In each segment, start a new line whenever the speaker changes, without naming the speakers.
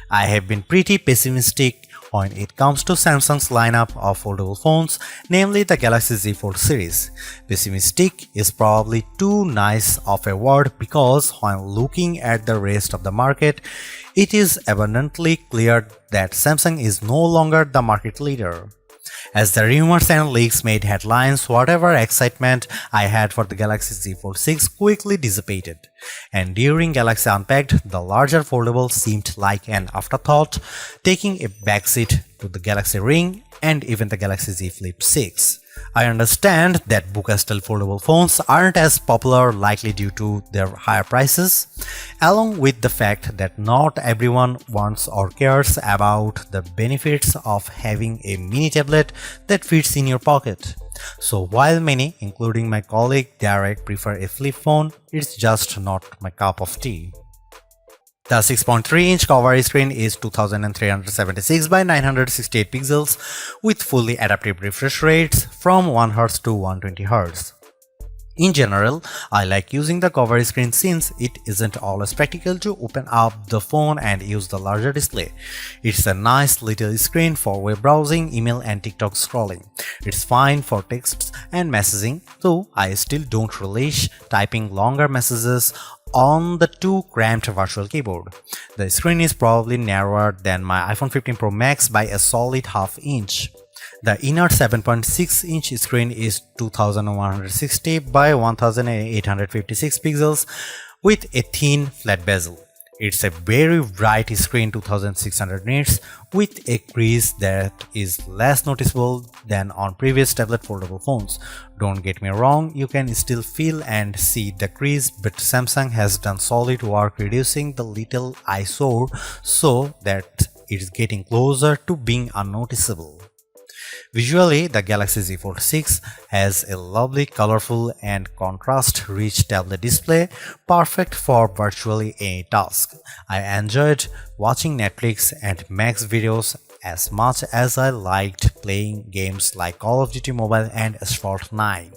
I have been pretty pessimistic when it comes to Samsung's lineup of foldable phones, namely the Galaxy Z Fold series. Pessimistic is probably too nice of a word because when looking at the rest of the market, it is abundantly clear that Samsung is no longer the market leader. As the rumors and leaks made headlines, whatever excitement I had for the Galaxy Z Fold 6 quickly dissipated. And during Galaxy Unpacked, the larger foldable seemed like an afterthought, taking a backseat to the Galaxy Ring and even the Galaxy Z Flip 6. I understand that Buca-style foldable phones aren't as popular likely due to their higher prices, along with the fact that not everyone wants or cares about the benefits of having a mini tablet that fits in your pocket. So while many, including my colleague Derek, prefer a flip phone, it's just not my cup of tea. The 6.3-inch cover screen is 2376 by 968 pixels with fully adaptive refresh rates from 1Hz to 120Hz. In general, I like using the cover screen since it isn't always practical to open up the phone and use the larger display. It's a nice little screen for web browsing, email and TikTok scrolling. It's fine for texts and messaging, though I still don't relish typing longer messages on the too cramped virtual keyboard. The screen is probably narrower than my iPhone 15 Pro Max by a solid half inch. The inner 7.6-inch screen is 2160 by 1856 pixels with a thin flat bezel. It's a very bright screen, 2600 nits, with a crease that is less noticeable than on previous tablet foldable phones. Don't get me wrong, you can still feel and see the crease, but Samsung has done solid work reducing the little eyesore so that it's getting closer to being unnoticeable. Visually, the Galaxy Z Fold 6 has a lovely, colorful and contrast-rich tablet display, perfect for virtually any task. I enjoyed watching Netflix and Max videos as much as I liked playing games like Call of Duty Mobile and Asphalt 9.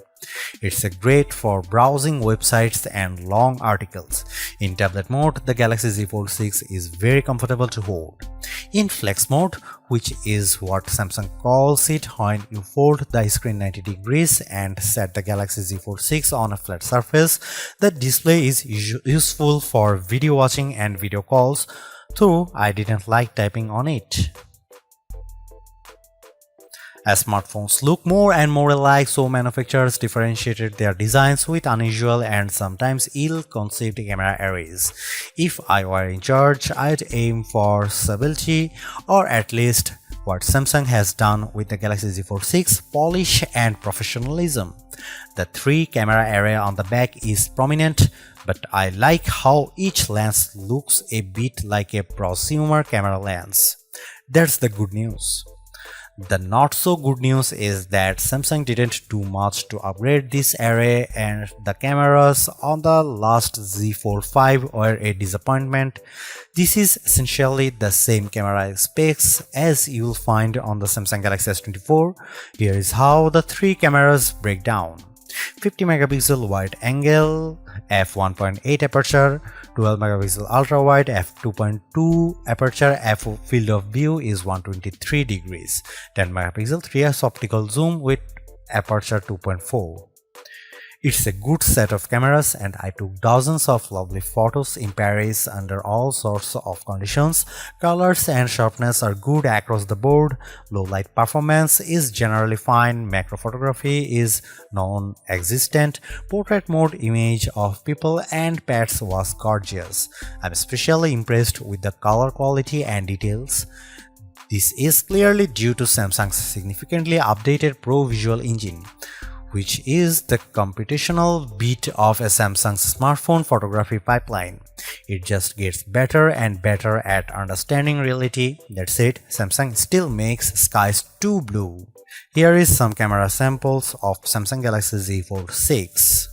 It's great for browsing websites and long articles. In tablet mode, the Galaxy Z Fold 6 is very comfortable to hold. In flex mode, which is what Samsung calls it when you fold the screen 90 degrees and set the Galaxy Z Fold 6 on a flat surface, the display is useful for video watching and video calls, though I didn't like typing on it. As smartphones look more and more alike, so manufacturers differentiated their designs with unusual and sometimes ill-conceived camera arrays. If I were in charge, I'd aim for stability, or at least what Samsung has done with the Galaxy Z Fold 6, polish and professionalism. The 3-camera array on the back is prominent, but I like how each lens looks a bit like a prosumer camera lens. That's the good news. The not so good news is that Samsung didn't do much to upgrade this array and the cameras on the last Z Fold 5 were a disappointment. This is essentially the same camera specs as you'll find on the Samsung Galaxy S24. Here is how the 3 cameras break down. 50 megapixel wide angle, f1.8 aperture, 12 megapixel ultra wide, f2.2 aperture, field of view is 123 degrees, 10 megapixel 3x optical zoom with aperture 2.4. It's a good set of cameras and I took dozens of lovely photos in Paris under all sorts of conditions. Colors and sharpness are good across the board, low light performance is generally fine, macro photography is non-existent, portrait mode image of people and pets was gorgeous. I'm especially impressed with the color quality and details. This is clearly due to Samsung's significantly updated Pro Visual Engine, which is the computational bit of a Samsung's smartphone photography pipeline. It just gets better and better at understanding reality. That's it, Samsung still makes skies too blue. Here is some camera samples of Samsung Galaxy Z Fold 6.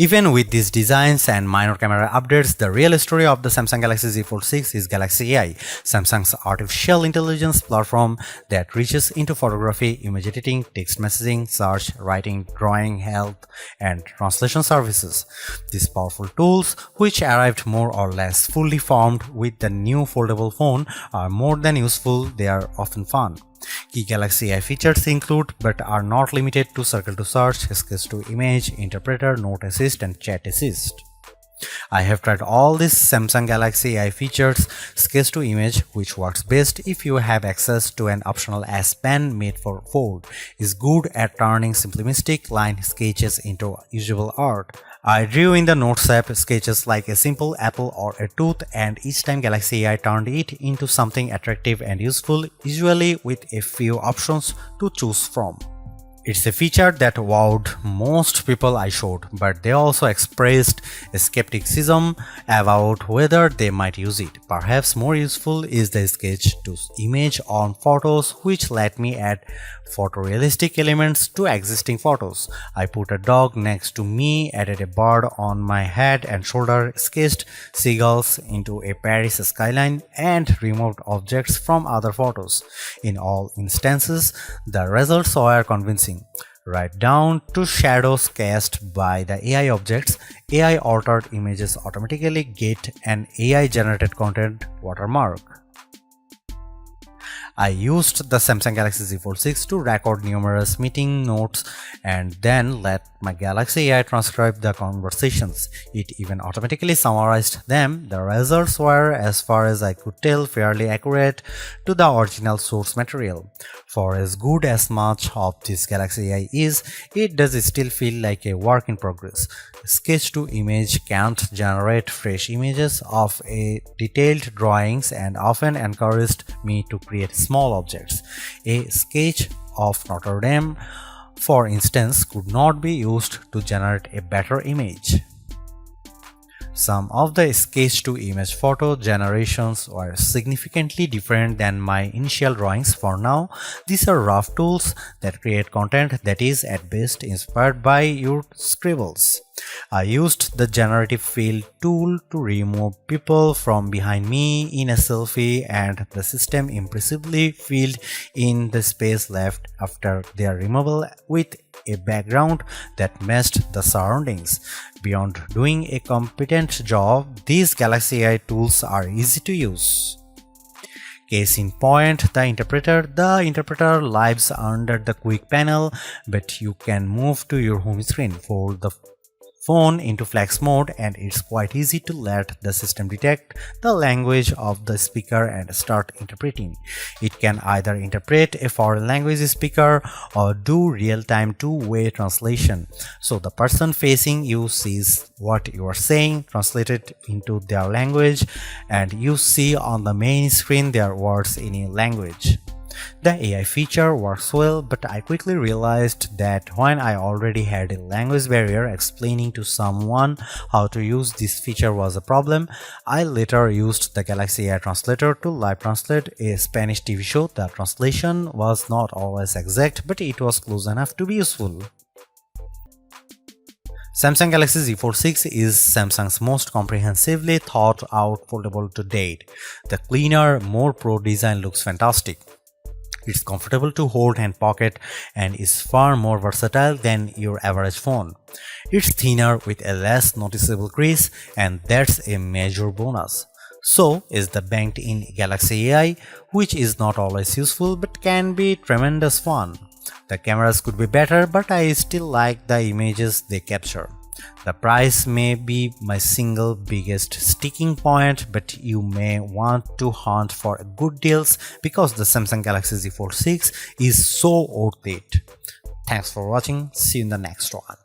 Even with these designs and minor camera updates, the real story of the Samsung Galaxy Z Fold 6 is Galaxy AI, Samsung's artificial intelligence platform that reaches into photography, image editing, text messaging, search, writing, drawing, health, and translation services. These powerful tools, which arrived more or less fully formed with the new foldable phone, are more than useful, they are often fun. Key Galaxy AI features include, but are not limited to, Circle to Search, Sketch to Image, Interpreter, Note Assist, and Chat Assist. I have tried all these Samsung Galaxy AI features. Sketch to Image, which works best if you have access to an optional S Pen made for Fold, is good at turning simplistic line sketches into usable art. I drew in the Notes app sketches like a simple apple or a tooth, and each time Galaxy AI turned it into something attractive and useful, usually with a few options to choose from. It's a feature that wowed most people I showed, but they also expressed skepticism about whether they might use it. Perhaps more useful is the sketch to image on photos, which let me add photorealistic elements to existing photos. I put a dog next to me, added a bird on my head and shoulder, sketched seagulls into a Paris skyline, and removed objects from other photos. In all instances, the results were convincing. Right down to shadows cast by the AI objects, AI altered images automatically get an AI generated content watermark. I used the Samsung Galaxy Z Fold 6 to record numerous meeting notes and then let my Galaxy AI transcribe the conversations. It even automatically summarized them. The results were, as far as I could tell, fairly accurate to the original source material. For as good as much of this Galaxy AI is, it does still feel like a work in progress. Sketch to Image can't generate fresh images of a detailed drawings and often encouraged me to create small objects. A sketch of Notre Dame, for instance, could not be used to generate a better image. Some of the sketch-to-image photo generations were significantly different than my initial drawings. For now, these are rough tools that create content that is at best inspired by your scribbles. I used the generative fill tool to remove people from behind me in a selfie, and the system impressively filled in the space left after their removal with a background that matched the surroundings. Beyond doing a competent job, these Galaxy AI tools are easy to use. Case in point, the interpreter. The interpreter lives under the quick panel, but you can move to your home screen, fold the phone into flex mode, and it's quite easy to let the system detect the language of the speaker and start interpreting. It can either interpret a foreign language speaker or do real-time two-way translation, so the person facing you sees what you are saying translated into their language, and you see on the main screen their words in a language. The AI feature works well, but I quickly realized that when I already had a language barrier, explaining to someone how to use this feature was a problem. I later used the Galaxy AI Translator to live translate a Spanish TV show. The translation was not always exact, but it was close enough to be useful. Samsung Galaxy Z Fold 6 is Samsung's most comprehensively thought out foldable to date. The cleaner, more pro design looks fantastic. It's comfortable to hold and pocket and is far more versatile than your average phone. It's thinner with a less noticeable crease, and that's a major bonus. So is the banked-in Galaxy AI, which is not always useful but can be tremendous fun. The cameras could be better, but I still like the images they capture. The price may be my single biggest sticking point, but you may want to hunt for good deals because the Samsung Galaxy Z Fold 6 is so worth it. Thanks for watching. See you in the next one.